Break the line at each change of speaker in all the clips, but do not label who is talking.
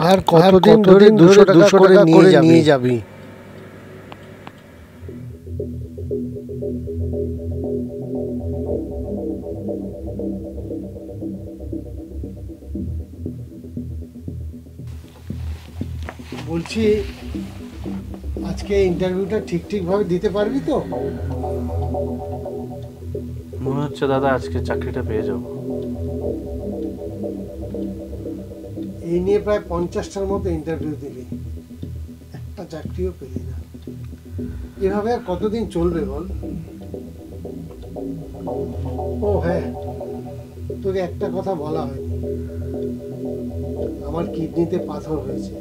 আর কতদিন ধরে 200 টাকা করে নিয়ে যাবি? বলছি, আজকে ইন্টারভিউটা ঠিকভাবে দিতে পারবি তো?
মনে হচ্ছে দাদা আজকে চাকরিটা পেয়ে যাব।
এই নিয়ে প্রায় 50টার মতো ইন্টারভিউ দিলি, একটা চাকরিও পেলি না। এভাবে আর কতদিন চলবে বল? ও হ্যাঁ, তোকে একটা কথা বলা হয়নি, আমার কিডনিতে পাথর হয়েছে।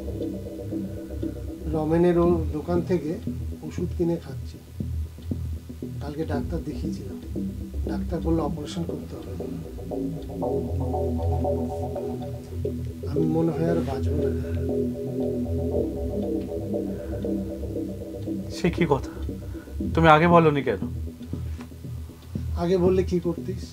রমেনের ওর দোকান থেকে ওষুধ কিনে খাচ্ছি। কালকে ডাক্তার দেখিয়েছিলাম, ডাক্তার বললো অপারেশন করতে হবে। আমি মনে হয় আর বাঁচবো না।
সে কি কথা, তুমি আগে বলনি কেন?
আগে বললে কি করতিস?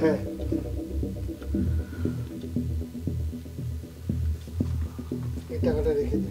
হ্যাঁ, এই টাকাটা রেখে দে।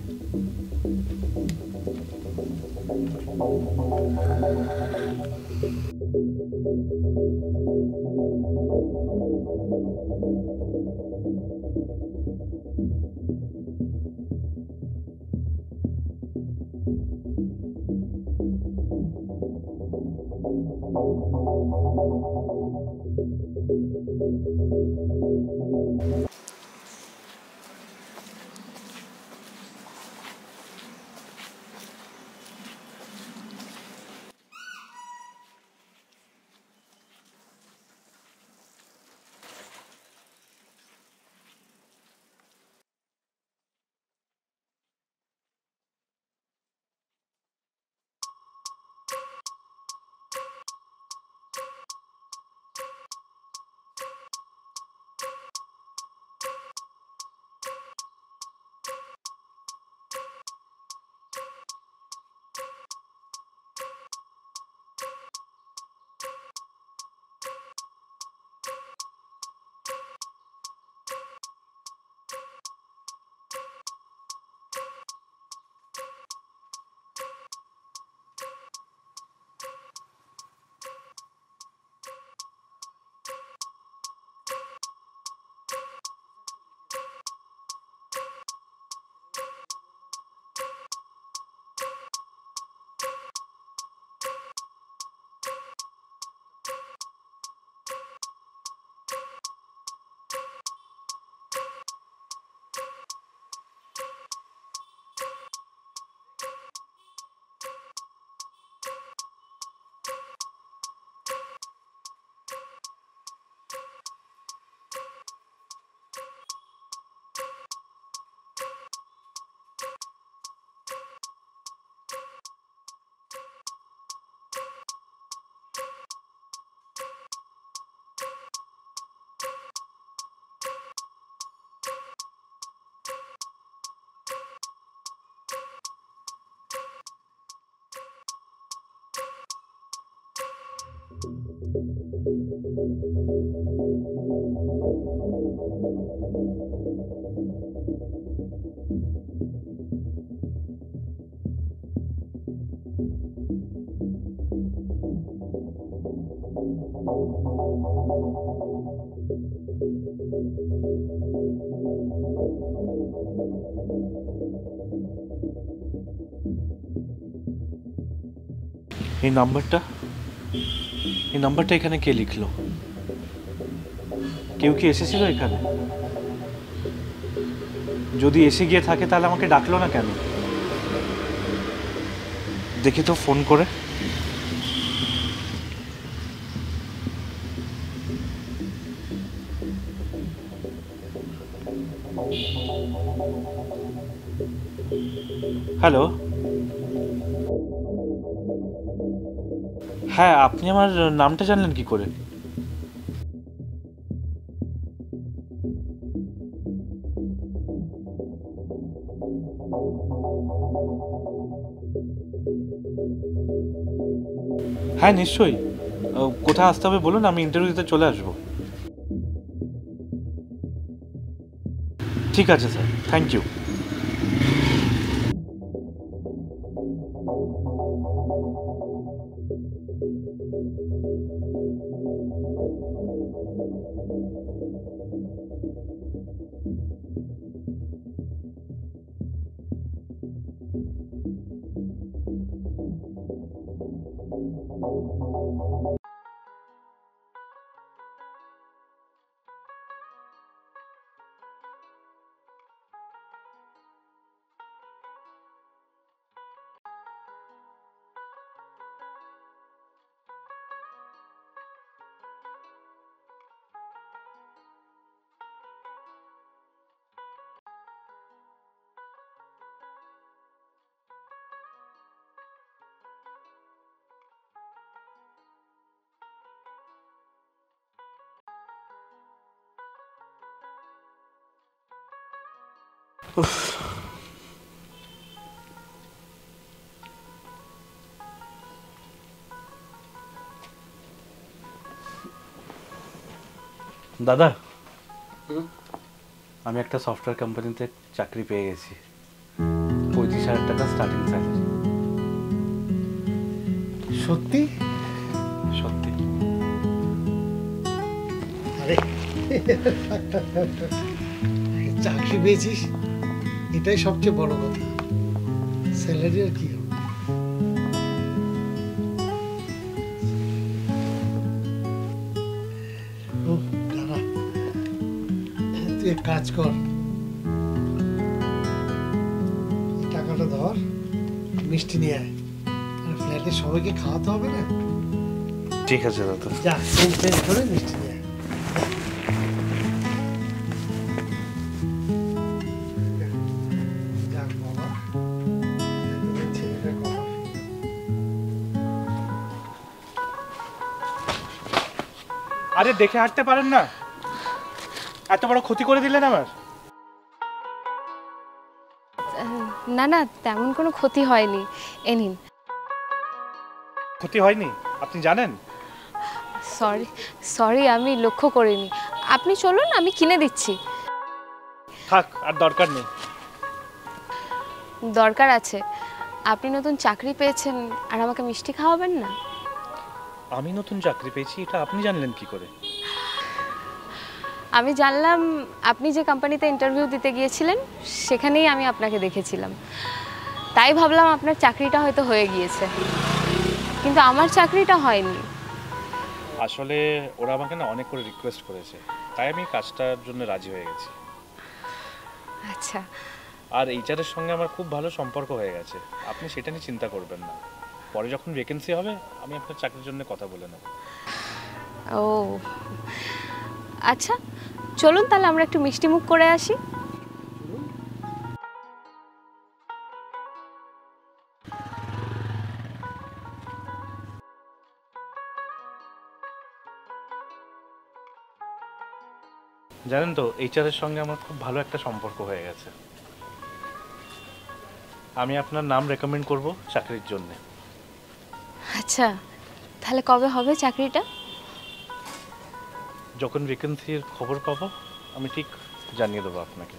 এই নাম্বারটা এখানে কে লিখলো? কেউ কি এসেছিল এখানে? যদি এসে গিয়ে থাকে তাহলে আমাকে ডাকলো না কেন? দেখি তো ফোন করে। হ্যালো, হ্যাঁ, আপনি আমার নামটা জানলেন কি করে? হ্যাঁ নিশ্চয়ই। কোথায় আসতে হবে বলুন, আমি ইন্টারভিউ দিতে চলে আসবো। ঠিক আছে স্যার, থ্যাংক ইউ। দাদা, আমি একটা সফটওয়্যার কোম্পানিতে চাকরি পেয়ে গেছি। 35,000 টাকা স্টার্টিং স্যালারি।
সত্যি?
সত্যি।
আরে চাকরি পেয়েছিস, এটাই সবচেয়ে বড় কথা। স্যালারি আর কি হবে? ও দাঁড়া, তুই এক কাজ কর, এই টাকাটা ধর, মিষ্টি নিয়ে আয়। আর ফ্ল্যাটের সবাইকে খাওয়াতে হবে না?
ঠিক আছে দাদা।
যা চেঞ্জ করে মিষ্টি নিয়ে আয়। যাক বাবা, এতদিন ছেলেটার কথা
আরে দেখে হাঁটতে পারেন না? এত বড় ক্ষতি করে দিলেন আমার।
না না, তেমন কোনো ক্ষতি হয়নি। এ নিন।
ক্ষতি হয়নি আপনি জানেন?
সরি সরি, আমি লক্ষ্য করিনি। আপনি চলুন, আমি কিনে দিচ্ছি।
থাক, আর দরকার নেই।
দরকার আছে। আপনি নতুন চাকরি পেয়েছেন আর আমাকে মিষ্টি খাওয়াবেন না?
আমি নতুন চাকরি পেয়েছি এটা আপনি জানলেন কি করে?
আমি জানলাম আপনি যে কোম্পানিতে ইন্টারভিউ দিতে গিয়েছিলেন সেখানেই আমি আপনাকে দেখেছিলাম। তাই ভাবলাম আপনার চাকরিটা হয়তো হয়ে গিয়েছে, কিন্তু আমার চাকরিটা হয়নি।
আসলে ওরা আমাকে না অনেক করে রিকোয়েস্ট করেছে, তাই আমি কাজটার জন্য রাজি হয়ে গেছি।
আচ্ছা।
আর এইচআরের সঙ্গে আমার খুব ভালো সম্পর্ক হয়ে গেছে, আপনি সেটা নিয়ে চিন্তা করবেন না। পরে যখন ভ্যাকেন্সি হবে আমি আপনার চাকরির জন্য কথা বলে নেব।
ও আচ্ছা, চলুন তাহলে আমরা একটু মিষ্টি মুখ করে আসি।
জানেন তো, এইচআরের সঙ্গে আমার খুব ভালো একটা সম্পর্ক হয়ে গেছে। আমি আপনার নাম রেকমেন্ড করব চাকরির জন্য।
আচ্ছা, তাহলে কবে হবে চাকরিটা?
যখন ভ্যাকেন্সির খবর পাবো আমি ঠিক জানিয়ে দেবো আপনাকে।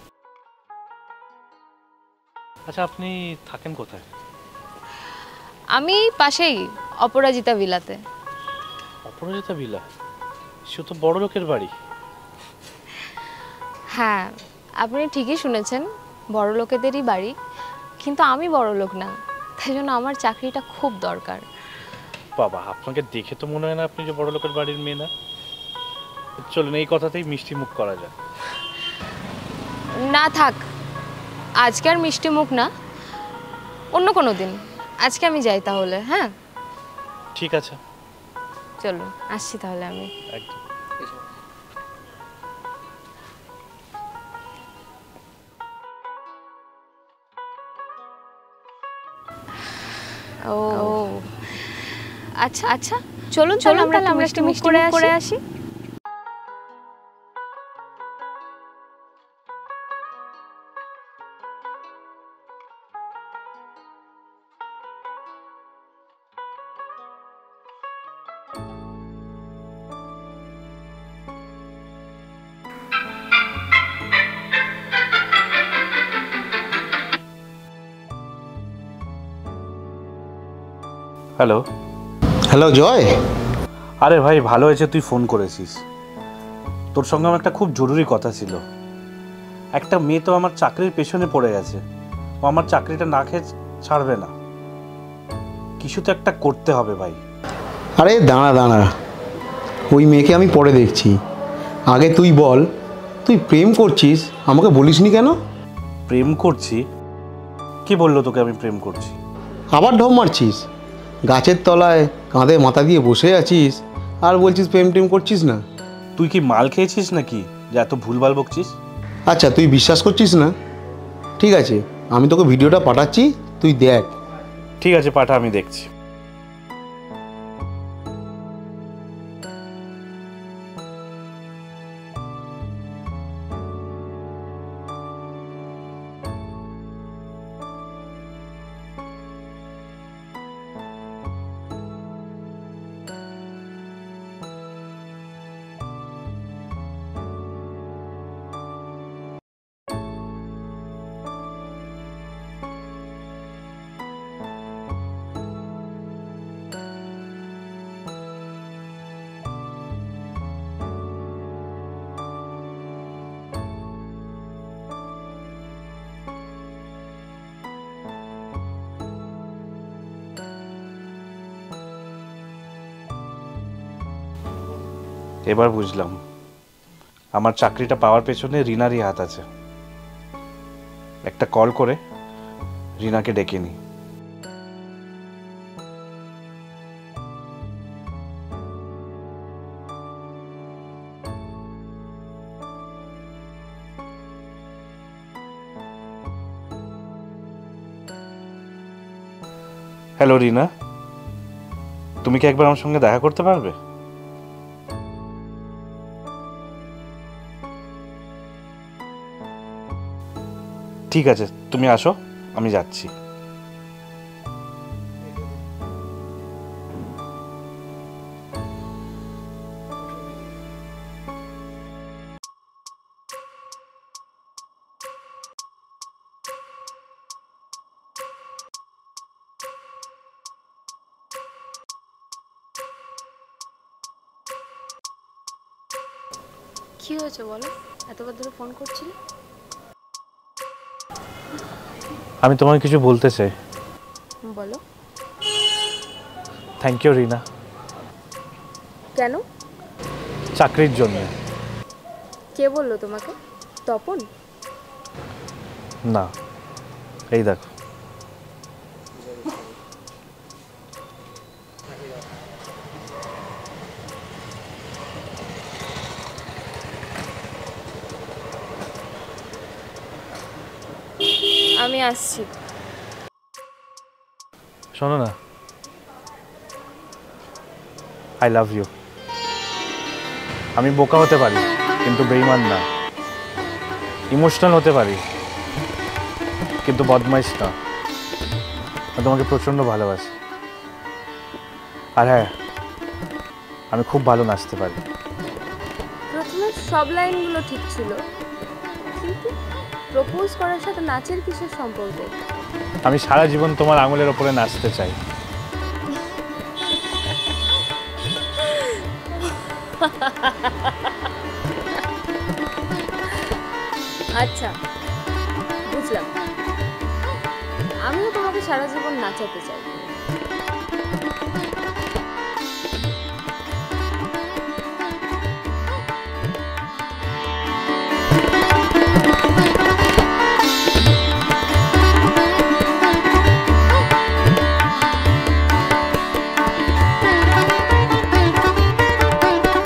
আচ্ছা, আপনি থাকেন কোথায়?
আমি পাশেই অপরাজিতা ভিলাতে।
অপরাজিতা ভিলা? সে তো বড় লোকের বাড়ি।
হ্যাঁ, আপনি ঠিকই শুনেছেন, বড় লোকেদেরই বাড়ি। কিন্তু আমি বড় লোক না, তাই জন্য আমার চাকরিটা খুব দরকার।
বাবা, আপনাকে দেখে তো মনে হয় না আপনি যে বড় লোকের বাড়ির মেয়ে। না, চলুন এই কথাতেই মিষ্টি মুখ করা যায়।
না থাক, আজকে আর মিষ্টি মুখ না, অন্য কোনো দিন। আজকে আমি যাই তাহলে। হ্যাঁ
ঠিক আছে,
চলুন, আসছি তাহলে আমি।
একদম।
ও আচ্ছা আচ্ছা, চলুন চলুন তাহলে আমরা একটু মিষ্টি মুখ করে আসি।
হ্যালো।
হ্যালো জয়।
আরে ভাই, ভালো হয়েছে তুই ফোন করেছিস। তোর সঙ্গে আমার একটা খুব জরুরি কথা ছিল। একটা মেয়ে তো আমার চাকরির পেছনে পড়ে গেছে, ও আমার চাকরিটা না খেয়ে ছাড়বে না। কিছু তো একটা করতে হবে ভাই।
আরে দাঁড়া দাঁড়া, ওই মেয়েকে আমি পরে দেখছি। আগে তুই বল, তুই প্রেম করছিস, আমাকে বলিসনি কেন?
প্রেম করছি? কি বললো তোকে আমি প্রেম করছি?
আবার ঢপ মারছিস, গাছের তলায় কাঁধে মাথা দিয়ে বসে আছিস আর বলছিস প্রেম টেম করছিস না।
তুই কি মাল খেয়েছিস নাকি যে এত ভুলভাল বকছিস?
আচ্ছা তুই বিশ্বাস করছিস না, ঠিক আছে আমি তোকে ভিডিওটা পাঠাচ্ছি, তুই দেখ।
ঠিক আছে, পাঠা, আমি দেখছি। এবার বুঝলাম আমার চাকরিটা পাওয়ার পেছনে রিনারই হাত আছে। একটা কল করে রিনাকে ডেকে নি। হ্যালো রিনা, তুমি কি একবার আমার সঙ্গে দেখা করতে পারবে? ঠিক আছে, তুমি আসো, আমি যাচ্ছি।
কি হয়েছে বলো, এতবার ধরে ফোন করছিলে?
আমি তোমাকে কিছু বলতে চাই।
বলো।
থ্যাংক ইউ রিনা।
কেন?
চাকরির জন্য।
কে বললো তোমাকে? তপন?
না, এই দেখো।
আমি আসছি।
শোনো না, আই লাভ ইউ। আমি বোকা হতে পারি কিন্তু বেঈমান না, ইমোশনাল হতে পারি কিন্তু বদমাইশ না। আমি তোমাকে প্রচণ্ড ভালোবাসি। আর হ্যাঁ, আমি খুব ভালো নাচতে পারি।
প্রথমে সব লাইনগুলো ঠিক ছিল, কিন্তু প্রপোজ করার সাথে নাচের কিসের সম্পর্ক?
আমি সারা জীবন তোমার আঙুলের ওপরে নাচতে চাই।
আচ্ছা, বুঝলাম। আমিও তোমাকে সারা জীবন নাচাতে চাই।